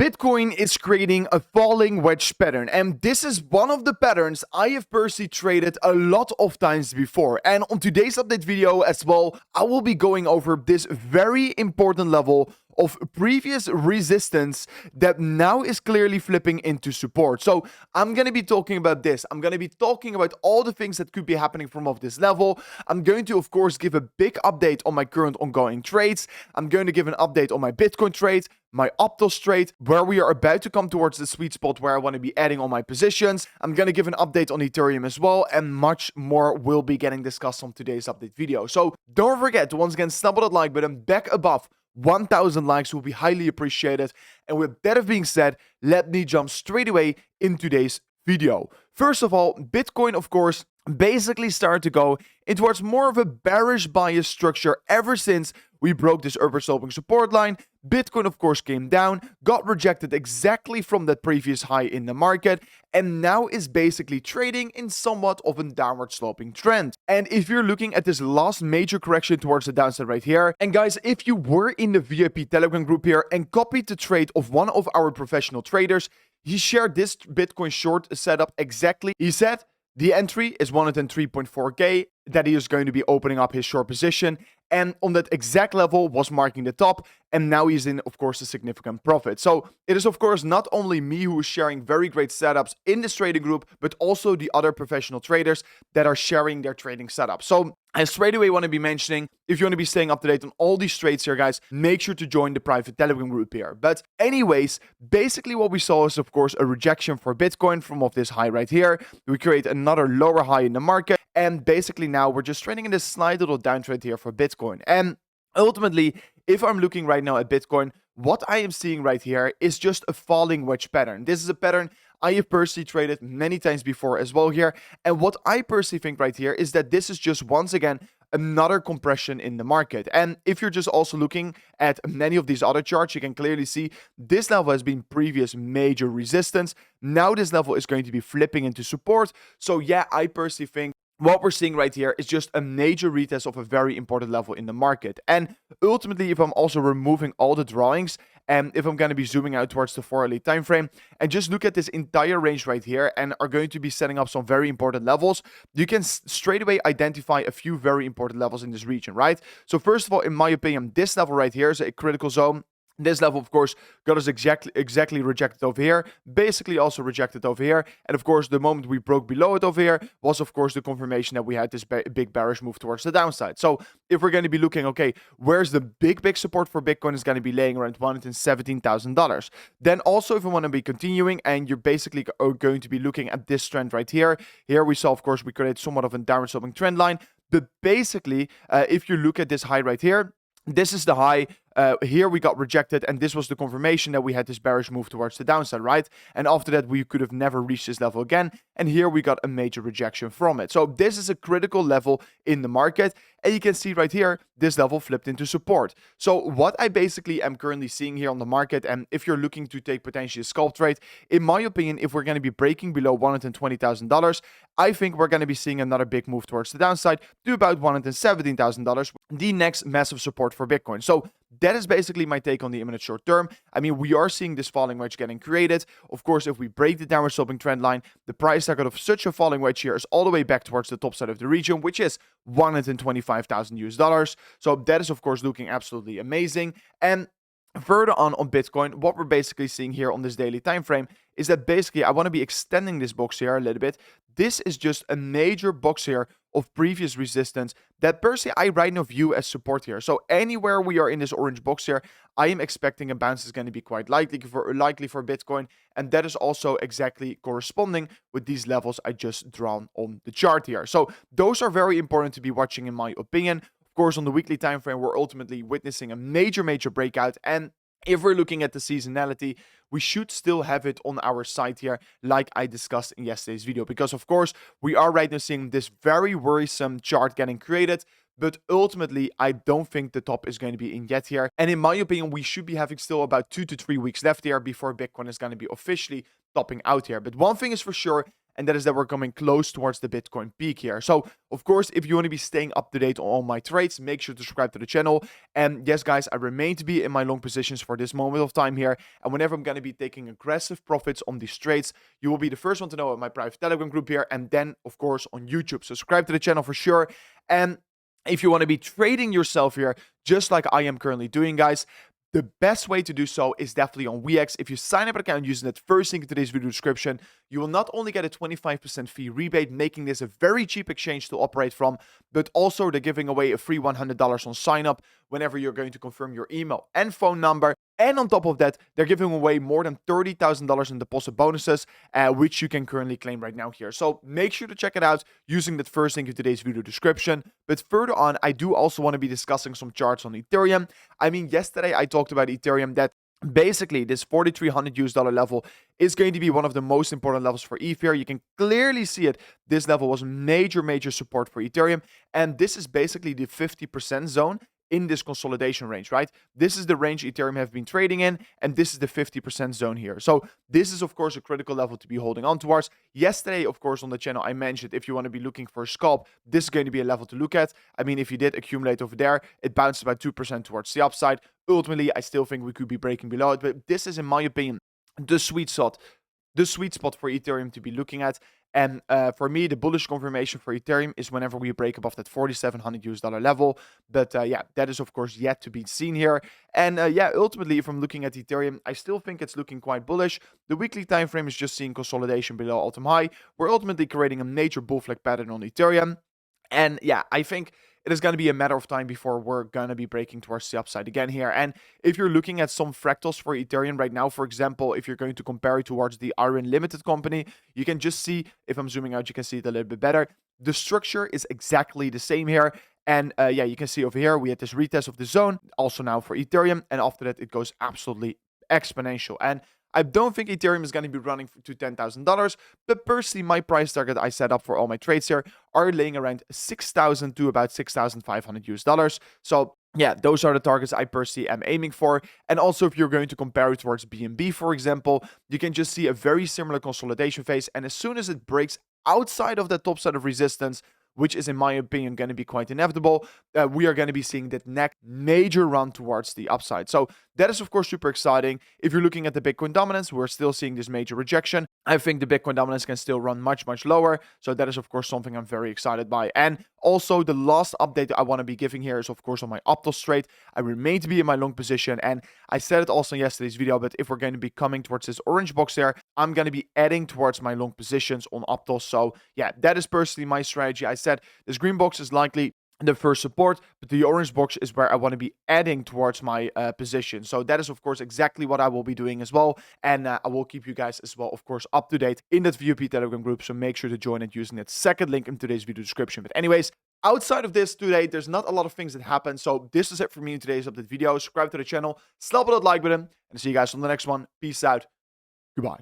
Bitcoin is creating a falling wedge pattern, and this is one of the patterns I have personally traded a lot of times before. And on today's update video as well, I will be going over this very important level of previous resistance that now is clearly flipping into support. So I'm going to be talking about this. I'm going to be talking about all the things that could be happening from off this level. I'm going to, of course, give a big update on my current ongoing trades. I'm going to give an update on my Bitcoin trades, my Optos trade, where we are about to come towards the sweet spot where I want to be adding all my positions. I'm going to give an update on Ethereum as well, and much more will be getting discussed on today's update video. So don't forget to once again stumble that like button back above 1,000 likes will be highly appreciated. And with that being said, let me jump straight away in today's video. First of all, Bitcoin, of course, basically started to go in towards more of a bearish bias structure ever since we broke this upward sloping support line. Bitcoin, of course, came down, got rejected exactly from that previous high in the market, and now is basically trading in somewhat of a downward sloping trend. And if you're looking at this last major correction towards the downside right here, and guys, if you were in the VIP Telegram group here and copied the trade of one of our professional traders, he shared this Bitcoin short setup exactly. He said the entry is 103.4k, that he is going to be opening up his short position, and on that exact level was marking the top, and now he's in, of course, a significant profit. So it is, of course, not only me who is sharing very great setups in this trading group, but also the other professional traders that are sharing their trading setup. So I straight away want to be mentioning, if you want to be staying up to date on all these trades here, guys, make sure to join the private Telegram group here. But anyways, basically what we saw is, of course, a rejection for Bitcoin from off this high right here. We create another lower high in the market, and basically now we're just trading in this slight little downtrend here for Bitcoin. And ultimately, if I'm looking right now at Bitcoin, what I am seeing right here is just a falling wedge pattern. This is a pattern I have personally traded many times before as well here. And what I personally think right here is that this is just once again another compression in the market. And if you're just also looking at many of these other charts, you can clearly see this level has been previous major resistance. Now this level is going to be flipping into support. So yeah, I personally think what we're seeing right here is just a major retest of a very important level in the market. And ultimately, if I'm also removing all the drawings, and if I'm going to be zooming out towards the 4-hourly time frame and just look at this entire range right here and are going to be setting up some very important levels, you can straight away identify a few very important levels in this region, right? So first of all, in my opinion, this level right here is a critical zone. This level, of course, got us exactly rejected over here, basically also rejected over here. And of course, the moment we broke below it over here was, of course, the confirmation that we had this big bearish move towards the downside. So if we're going to be looking, okay, where's the big support for Bitcoin is going to be laying around $117,000. Then also, if we want to be continuing and you're basically going to be looking at this trend right here, here we saw, of course, we created somewhat of a downward sloping trend line. But basically, if you look at this high right here, this is the high. Here we got rejected, and this was the confirmation that we had this bearish move towards the downside, right? And after that, we could have never reached this level again, and here we got a major rejection from it. So this is a critical level in the market, and you can see right here, this level flipped into support. So what I basically am currently seeing here on the market, and if you're looking to take potentially a scalp trade, in my opinion, if we're going to be breaking below $120,000, I think we're going to be seeing another big move towards the downside to about $117,000, the next massive support for Bitcoin. So that is basically my take on the imminent short term. I mean, we are seeing this falling wedge getting created. Of course, if we break the downward sloping trend line, the price target of such a falling wedge here is all the way back towards the top side of the region, which is $125,000. So that is, of course, looking absolutely amazing. And further on Bitcoin, what we're basically seeing here on this daily time frame is that basically I want to be extending this box here a little bit. This is just a major box here of previous resistance that personally I right now view as support here. So anywhere we are in this orange box here, I am expecting a bounce is going to be quite likely for Bitcoin, and that is also exactly corresponding with these levels I just drawn on the chart here. So those are very important to be watching in my opinion. Of course, on the weekly time frame, we're ultimately witnessing a major breakout, and if we're looking at the seasonality, we should still have it on our side here, like I discussed in yesterday's video, because of course, we are right now seeing this very worrisome chart getting created, but ultimately, I don't think the top is going to be in yet here. And in my opinion, we should be having still about 2 to 3 weeks left here before Bitcoin is going to be officially topping out here. But one thing is for sure, and that is that we're coming close towards the Bitcoin peak here. So, of course, if you want to be staying up to date on all my trades, make sure to subscribe to the channel. And yes, guys, I remain to be in my long positions for this moment of time here. And whenever I'm going to be taking aggressive profits on these trades, you will be the first one to know at my private Telegram group here, and then, of course, on YouTube. Subscribe to the channel for sure. And if you want to be trading yourself here, just like I am currently doing, guys, the best way to do so is definitely on WeX. If you sign up an account using that first link in today's video description, you will not only get a 25% fee rebate, making this a very cheap exchange to operate from, but also they're giving away a free $100 on sign up whenever you're going to confirm your email and phone number. And on top of that, they're giving away more than $30,000 in deposit bonuses, which you can currently claim right now here. So make sure to check it out using that first link in today's video description. But further on, I do also want to be discussing some charts on Ethereum. I mean, yesterday I talked about Ethereum, that basically this $4,300 level is going to be one of the most important levels for ETH here. You can clearly see it. This level was major support for Ethereum. And this is basically the 50% zone in this consolidation range, right? This is the range Ethereum have been trading in, and this is the 50% zone here. So this is, of course, a critical level to be holding on towards. Yesterday, of course, on the channel, I mentioned if you want to be looking for a scalp, this is going to be a level to look at. I mean, if you did accumulate over there, it bounced about 2% towards the upside. Ultimately, I still think we could be breaking below it, but this is, in my opinion, the sweet spot for Ethereum to be looking at. And for me, the bullish confirmation for Ethereum is whenever we break above that $4,700 level. But yeah, that is, of course, yet to be seen here. And yeah, ultimately, if I'm looking at Ethereum, I still think it's looking quite bullish. The weekly time frame is just seeing consolidation below all-time high. We're ultimately creating a major bull flag pattern on Ethereum. And yeah, I think it is going to be a matter of time before we're going to be breaking towards the upside again here. And if you're looking at some fractals for Ethereum right now, for example, if you're going to compare it towards the Iron Limited company, you can just see, if I'm zooming out, you can see it a little bit better. The structure is exactly the same here. And yeah, you can see over here, we had this retest of the zone, also now for Ethereum. And after that, it goes absolutely exponential. And I don't think Ethereum is going to be running to $10,000, but personally, my price target I set up for all my trades here are laying around $6,000 to about $6,500. So yeah, those are the targets I personally am aiming for. And also, if you're going to compare it towards BNB, for example, you can just see a very similar consolidation phase. And as soon as it breaks outside of the top side of resistance, which is, in my opinion, going to be quite inevitable, we are going to be seeing that next major run towards the upside. So that is, of course, super exciting. If you're looking at the Bitcoin dominance, we're still seeing this major rejection. I think the Bitcoin dominance can still run much lower. So that is, of course, something I'm very excited by. And also, the last update I want to be giving here is, of course, on my Aptos trade. I remain to be in my long position. And I said it also in yesterday's video, but if we're going to be coming towards this orange box there, I'm going to be adding towards my long positions on Aptos. So yeah, that is personally my strategy. I said this green box is likely the first support, but the orange box is where I want to be adding towards my position. So that is, of course, exactly what I will be doing as well. And I will keep you guys as well, of course, up to date in that VOP Telegram group. So make sure to join it using that second link in today's video description. But anyways, outside of this today, there's not a lot of things that happen. So this is it for me in today's update video. Subscribe to the channel, slap on that like button, and see you guys on the next one. Peace out. Goodbye.